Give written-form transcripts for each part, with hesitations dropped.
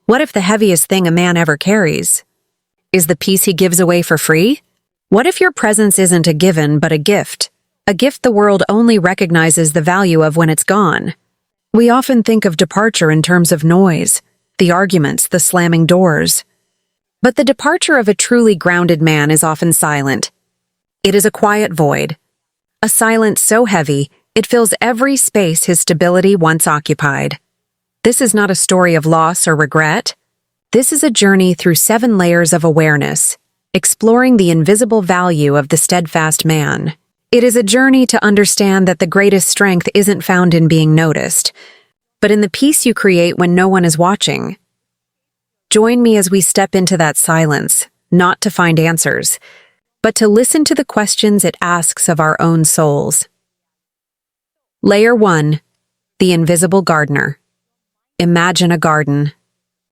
What if the heaviest thing a man ever carries is the peace he gives away for free? What if your presence isn't a given but a gift the world only recognizes the value of when it's gone? We often think of departure in terms of noise, the arguments, the slamming doors. But the departure of a truly grounded man is often silent. It is a quiet void, a silence so heavy it fills every space his stability once occupied. This is not a story of loss or regret. This is a journey through 7 layers of awareness, exploring the invisible value of the steadfast man. It is a journey to understand that the greatest strength isn't found in being noticed, but in the peace you create when no one is watching. Join me as we step into that silence, not to find answers, but to listen to the questions it asks of our own souls. Layer 1. The Invisible Gardener. Imagine a garden.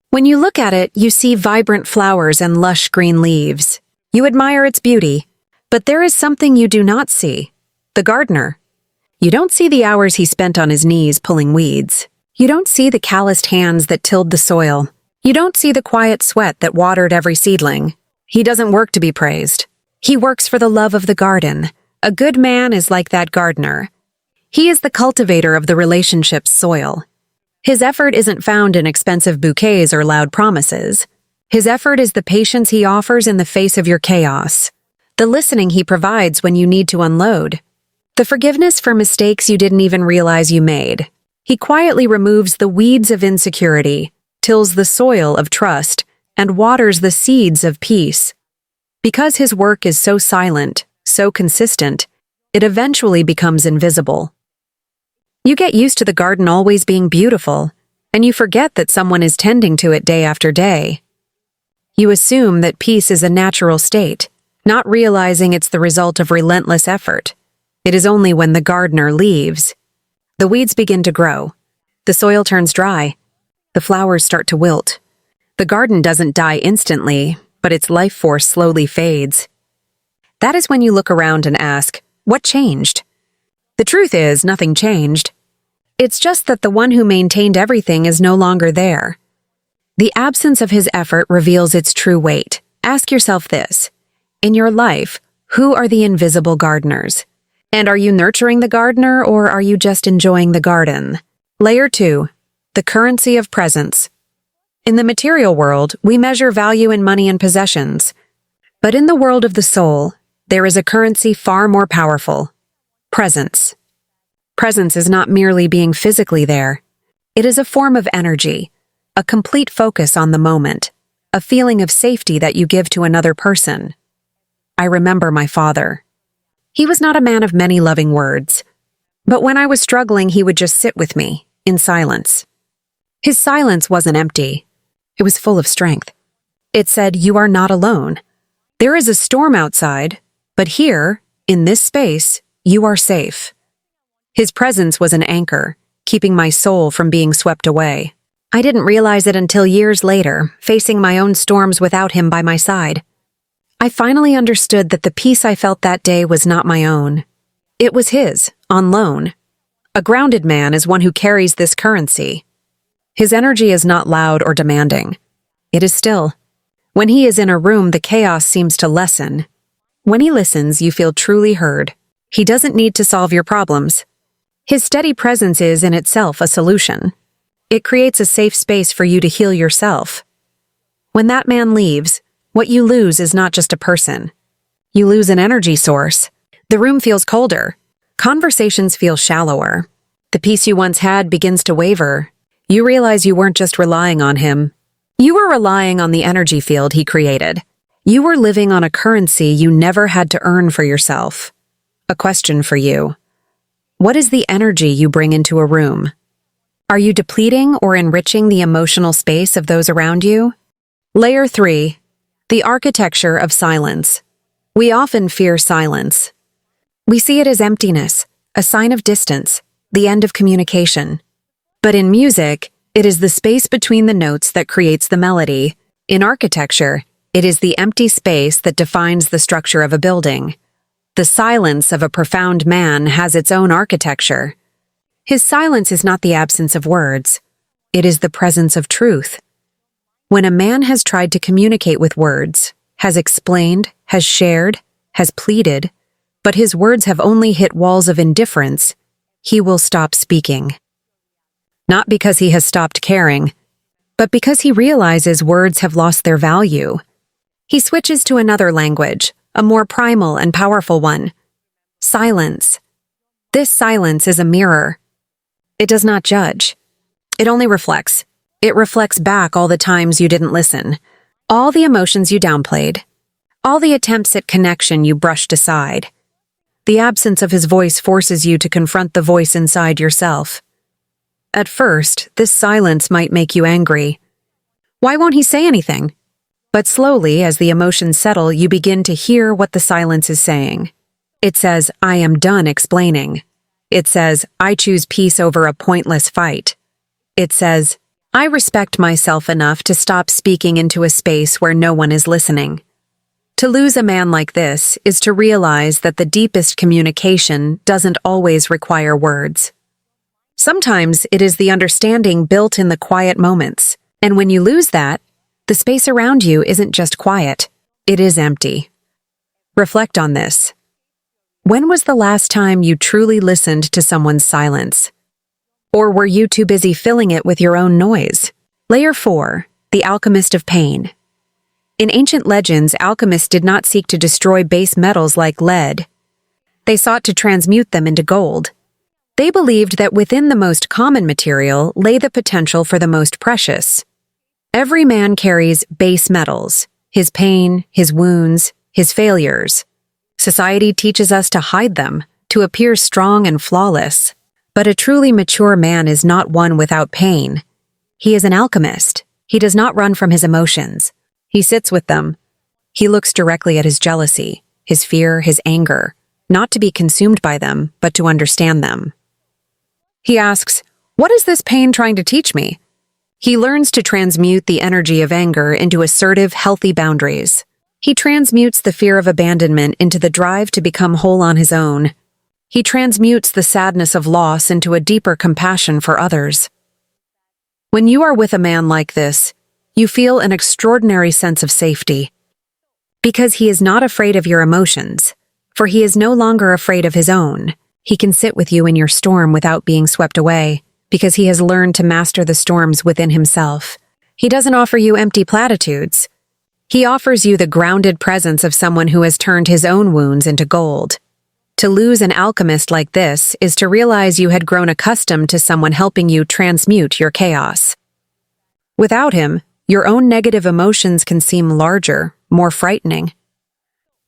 When you look at it, you see vibrant flowers and lush green leaves. You admire its beauty, but there is something you do not see: the gardener. You don't see the hours he spent on his knees pulling weeds. You don't see the calloused hands that tilled the soil. You don't see the quiet sweat that watered every seedling. He doesn't work to be praised. He works for the love of the garden. A good man is like that gardener. He is the cultivator of the relationship's soil. His effort isn't found in expensive bouquets or loud promises. His effort is the patience he offers in the face of your chaos, the listening he provides when you need to unload, the forgiveness for mistakes you didn't even realize you made. He quietly removes the weeds of insecurity, tills the soil of trust, and waters the seeds of peace. Because his work is so silent, so consistent, it eventually becomes invisible. You get used to the garden always being beautiful, and you forget that someone is tending to it day after day. You assume that peace is a natural state, not realizing it's the result of relentless effort. It is only when the gardener leaves. The weeds begin to grow. The soil turns dry. The flowers start to wilt. The garden doesn't die instantly, but its life force slowly fades. That is when you look around and ask, what changed? The truth is, nothing changed. It's just that the one who maintained everything is no longer there. The absence of his effort reveals its true weight. Ask yourself this: in your life, who are the invisible gardeners? And are you nurturing the gardener, or are you just enjoying the garden? Layer 2. The currency of presence. In the material world, we measure value in money and possessions. But in the world of the soul, there is a currency far more powerful: presence. Presence is not merely being physically there. It is a form of energy, a complete focus on the moment, a feeling of safety that you give to another person. I remember my father. He was not a man of many loving words, but when I was struggling, he would just sit with me, in silence. His silence wasn't empty. It was full of strength. It said, "You are not alone. There is a storm outside, but here, in this space, you are safe." His presence was an anchor, keeping my soul from being swept away. I didn't realize it until years later, facing my own storms without him by my side. I finally understood that the peace I felt that day was not my own. It was his, on loan. A grounded man is one who carries this currency. His energy is not loud or demanding. It is still. When he is in a room, the chaos seems to lessen. When he listens, you feel truly heard. He doesn't need to solve your problems. His steady presence is in itself a solution. It creates a safe space for you to heal yourself. When that man leaves, what you lose is not just a person. You lose an energy source. The room feels colder. Conversations feel shallower. The peace you once had begins to waver. You realize you weren't just relying on him. You were relying on the energy field he created. You were living on a currency you never had to earn for yourself. A question for you: what is the energy you bring into a room? Are you depleting or enriching the emotional space of those around you? Layer 3. The architecture of silence. We often fear silence. We see it as emptiness, a sign of distance, the end of communication. But in music, it is the space between the notes that creates the melody. In architecture, it is the empty space that defines the structure of a building. The silence of a profound man has its own architecture. His silence is not the absence of words. It is the presence of truth. When a man has tried to communicate with words, has explained, has shared, has pleaded, but his words have only hit walls of indifference, he will stop speaking. Not because he has stopped caring, but because he realizes words have lost their value. He switches to another language, a more primal and powerful one. Silence. This silence is a mirror. It does not judge. It only reflects. It reflects back all the times you didn't listen, all the emotions you downplayed, all the attempts at connection you brushed aside. The absence of his voice forces you to confront the voice inside yourself. At first, this silence might make you angry. Why won't he say anything? But slowly, as the emotions settle, you begin to hear what the silence is saying. It says, I am done explaining. It says, I choose peace over a pointless fight. It says, I respect myself enough to stop speaking into a space where no one is listening. To lose a man like this is to realize that the deepest communication doesn't always require words. Sometimes it is the understanding built in the quiet moments, and when you lose that, the space around you isn't just quiet, it is empty. Reflect on this. When was the last time you truly listened to someone's silence? Or were you too busy filling it with your own noise? Layer 4, the alchemist of pain. In ancient legends, alchemists did not seek to destroy base metals like lead. They sought to transmute them into gold. They believed that within the most common material lay the potential for the most precious. Every man carries base metals, his pain, his wounds, his failures. Society teaches us to hide them, to appear strong and flawless. But a truly mature man is not one without pain. He is an alchemist. He does not run from his emotions. He sits with them. He looks directly at his jealousy, his fear, his anger, not to be consumed by them, but to understand them. He asks, what is this pain trying to teach me? He learns to transmute the energy of anger into assertive, healthy boundaries. He transmutes the fear of abandonment into the drive to become whole on his own. He transmutes the sadness of loss into a deeper compassion for others. When you are with a man like this, you feel an extraordinary sense of safety. Because he is not afraid of your emotions, for he is no longer afraid of his own. He can sit with you in your storm without being swept away, because he has learned to master the storms within himself. He doesn't offer you empty platitudes. He offers you the grounded presence of someone who has turned his own wounds into gold. To lose an alchemist like this is to realize you had grown accustomed to someone helping you transmute your chaos. Without him, your own negative emotions can seem larger, more frightening.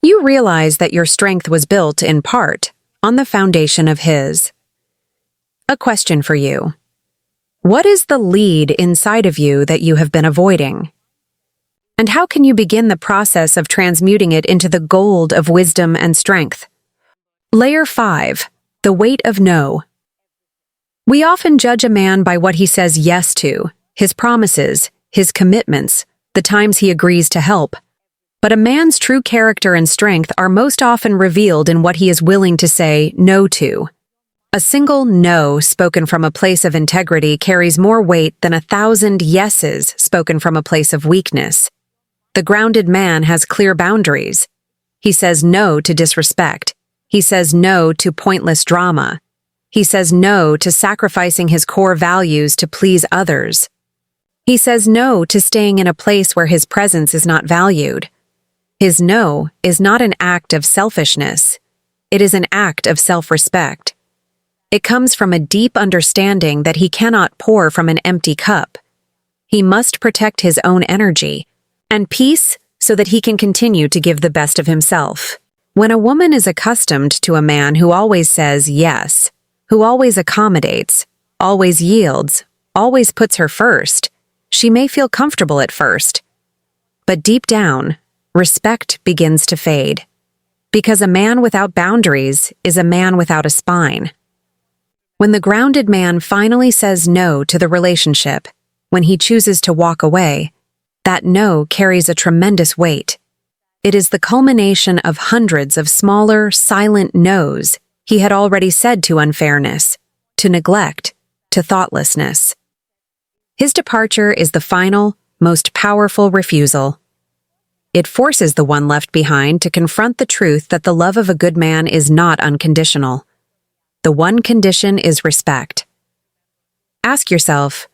You realize that your strength was built, in part, on the foundation of his. A question for you. What is the lead inside of you that you have been avoiding? And how can you begin the process of transmuting it into the gold of wisdom and strength? Layer 5, the weight of no. We often judge a man by what he says yes to, his promises, his commitments, the times he agrees to help. But a man's true character and strength are most often revealed in what he is willing to say no to. A single no spoken from a place of integrity carries more weight than 1,000 yeses spoken from a place of weakness. The grounded man has clear boundaries. He says no to disrespect. He says no to pointless drama. He says no to sacrificing his core values to please others. He says no to staying in a place where his presence is not valued. His no is not an act of selfishness. It is an act of self-respect. It comes from a deep understanding that he cannot pour from an empty cup. He must protect his own energy and peace so that he can continue to give the best of himself. When a woman is accustomed to a man who always says yes, who always accommodates, always yields, always puts her first, she may feel comfortable at first. But deep down, respect begins to fade. Because a man without boundaries is a man without a spine. When the grounded man finally says no to the relationship, when he chooses to walk away, that no carries a tremendous weight. It is the culmination of hundreds of smaller, silent no's he had already said to unfairness, to neglect, to thoughtlessness. His departure is the final, most powerful refusal. It forces the one left behind to confront the truth that the love of a good man is not unconditional. The one condition is respect. Ask yourself,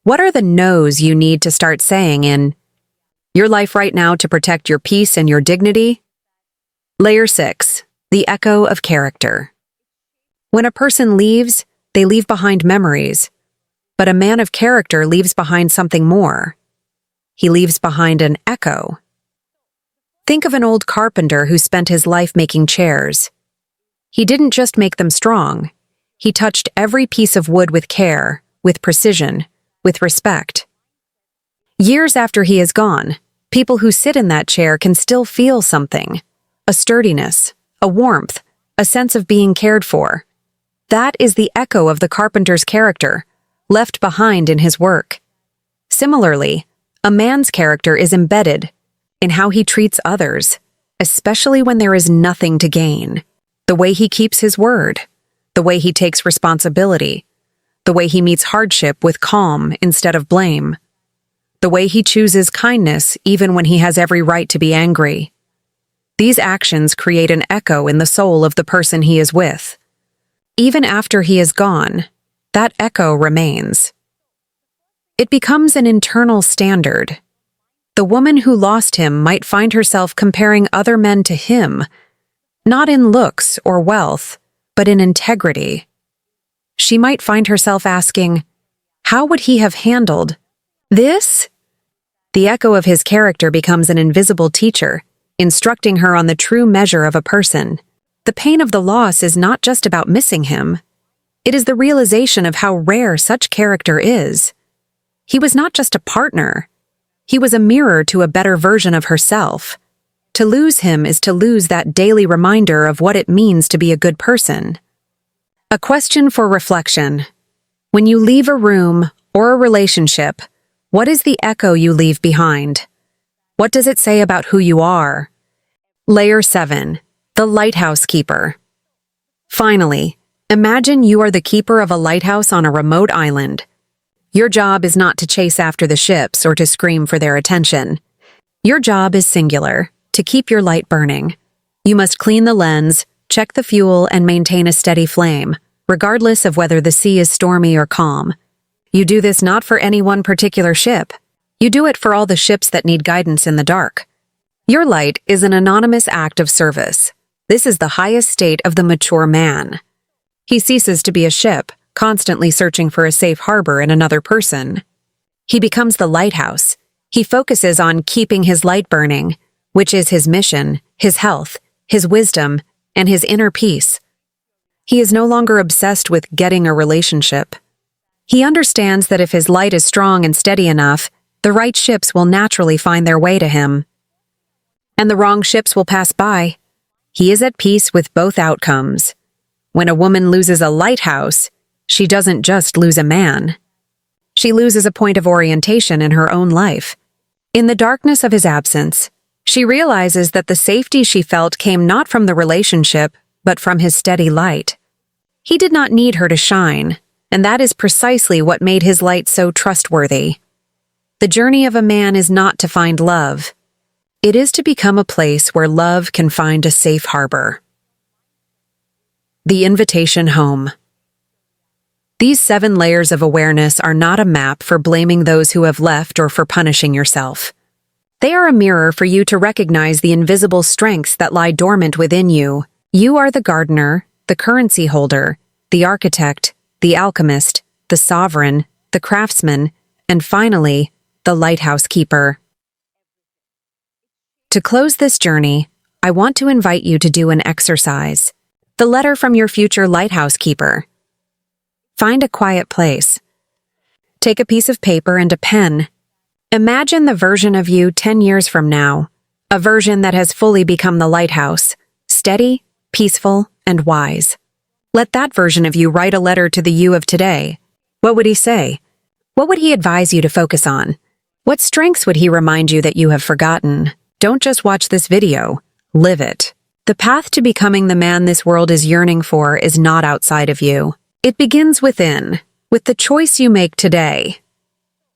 what are the no's you need to start saying in your life right now to protect your peace and your dignity? Layer 6, the echo of character. When a person leaves, they leave behind memories, but a man of character leaves behind something more. He leaves behind an echo. Think of an old carpenter who spent his life making chairs. He didn't just make them strong. He touched every piece of wood with care, with precision, with respect. Years after he is gone, people who sit in that chair can still feel something, a sturdiness, a warmth, a sense of being cared for. That is the echo of the carpenter's character, left behind in his work. Similarly, a man's character is embedded in how he treats others, especially when there is nothing to gain. The way he keeps his word, the way he takes responsibility, the way he meets hardship with calm instead of blame, the way he chooses kindness even when he has every right to be angry. These actions create an echo in the soul of the person he is with. Even after he is gone, that echo remains. It becomes an internal standard. The woman who lost him might find herself comparing other men to him, not in looks or wealth, but in integrity. She might find herself asking, how would he have handled this? The echo of his character becomes an invisible teacher, instructing her on the true measure of a person. The pain of the loss is not just about missing him. It is the realization of how rare such character is. He was not just a partner. He was a mirror to a better version of herself. To lose him is to lose that daily reminder of what it means to be a good person. A question for reflection. When you leave a room or a relationship, what is the echo you leave behind? What does it say about who you are? Layer 7, the lighthouse keeper. Finally, imagine you are the keeper of a lighthouse on a remote island. Your job is not to chase after the ships or to scream for their attention. Your job is singular, to keep your light burning. You must clean the lens, check the fuel, and maintain a steady flame, regardless of whether the sea is stormy or calm. You do this not for any one particular ship. You do it for all the ships that need guidance in the dark. Your light is an anonymous act of service. This is the highest state of the mature man. He ceases to be a ship, constantly searching for a safe harbor in another person. He becomes the lighthouse. He focuses on keeping his light burning, which is his mission, his health, his wisdom, and his inner peace. He is no longer obsessed with getting a relationship. He understands that if his light is strong and steady enough, the right ships will naturally find their way to him. And the wrong ships will pass by. He is at peace with both outcomes. When a woman loses a lighthouse, she doesn't just lose a man. She loses a point of orientation in her own life. In the darkness of his absence, she realizes that the safety she felt came not from the relationship, but from his steady light. He did not need her to shine, and that is precisely what made his light so trustworthy. The journey of a man is not to find love. It is to become a place where love can find a safe harbor. The invitation home. These 7 layers of awareness are not a map for blaming those who have left or for punishing yourself. They are a mirror for you to recognize the invisible strengths that lie dormant within you. You are the gardener, the currency holder, the architect, the alchemist, the sovereign, the craftsman, and finally, the lighthouse keeper. To close this journey, I want to invite you to do an exercise. The letter from your future lighthouse keeper. Find a quiet place. Take a piece of paper and a pen. Imagine the version of you 10 years from now, a version that has fully become the lighthouse, steady, peaceful, and wise. Let that version of you write a letter to the you of today. What would he say? What would he advise you to focus on? What strengths would he remind you that you have forgotten? Don't just watch this video, live it. The path to becoming the man this world is yearning for is not outside of you. It begins within, with the choice you make today.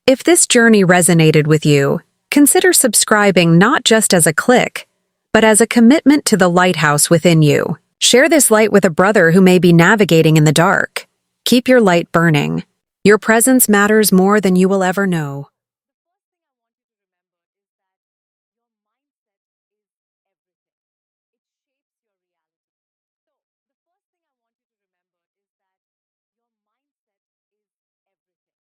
If this journey resonated with you, consider subscribing not just as a click, but as a commitment to the lighthouse within you. Share this light with a brother who may be navigating in the dark. Keep your light burning. Your presence matters more than you will ever know.